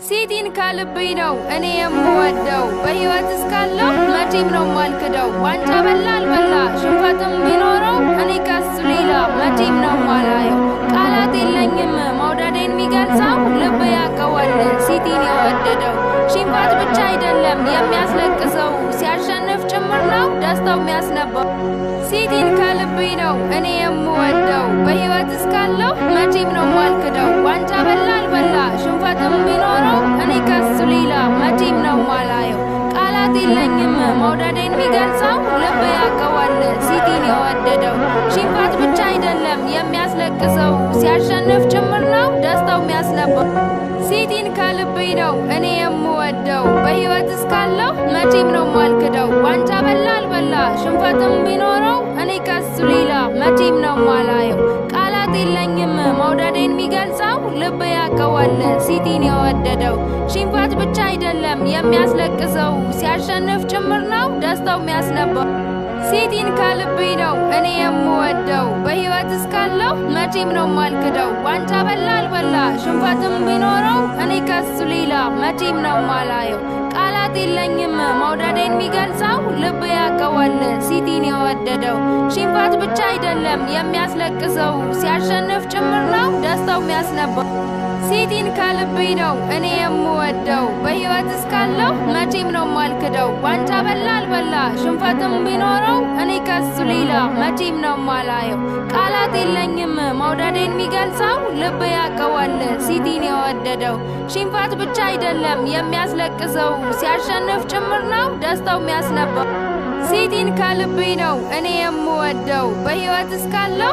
ሲቲን ከልቤ ነው እኔ የምወደው በህይወት እስካለሁ መቼም ነው ማልክደው ዋንጫ በላ አልበላ ሽንፈትም ቢኖረው እኔ ከሱ ሌላ መቼም ነው ማላየው ቃላት የለኝም መውደዴን የሚገልጸው ልብ ያውቀዋል ሲቲን የወደደው ሽንፈት ብቻ አይደለም የሚያስለቅሰው ሲያሸንፍ ጭምር ነው ደስታው የሚያስነባው ሲቲን ከልቤ ነው እኔ የምወደው በህይወት እስካለሁ መቼም ነው ማልክደው ዋንጫ በላ አልበላ ሽንፈትም ቢኖረው እኔ ከሱ ሌላ መቼም ነው ማላየው ቃላት የለኝም መውደዴን የሚገልጸው ልብ ያውቀዋል ሲቲን የወደደው ሽንፈት ብቻ አይደለም የሚያስለቅሰው ሲያሸንፍ ጭምር ነው ደስታው የሚያስነባው ሲቲን ከልቤ ነው እኔ የምወደው በህይወት እስካለሁ መቼም ነው ማልክደው ዋንጫ በላ አልበላ ሽንፈትም ቢኖረው እኔ ከሱ ሌላ መቼም ነው ማላየው ቃላት የለኝም መውደዴን የሚገልጸው ልብ ያውቀዋል ሲቲን የወደደው ሽንፈት ብቻ አይደለም የሚያስለቅሰው ሲያሸንፍ ጭምር ነው ደስታው የሚያስነባው ሲቲን ከልቤ ነው እኔ የምወደው በህይወት እስካለሁ መቼም ነው ማልክደው ዋንጫ በላ አልበላ ሽንፈትም ቢኖረው እኔ ከሱ ሌላ መቼም ነው ማላየው ቃላት የለኝም መውደዴን የሚገልጸው ልብ ያውቀዋል ሲቲን የወደደው ሽንፈት ብቻ አይደለም የሚያስለቅሰው ሲያሸንፍ ጭምር ነው ደስታው የሚያስነባው ሲቲን ከልቤ ነው እኔ የምወደው በህይወት እስካለሁ መቼም ነው ማልክደው ዋንጫ በላ አልበላ ሽንፈትም ቢኖረው እኔ ከሱ ሌላ መቼም ነው ማላየው ቃላት የለኝም መውደዴን የሚገልጸው ልብ ያውቀዋል ሲቲን የወደደው ሽንፈት ብቻ አይደለም የሚያስለቅሰው ሲያሸንፍ ጭምር ነው ደስታው የሚያስነባው ሲቲን ከልቤ ነው እኔ የምወደው በህይወት እስካለሁ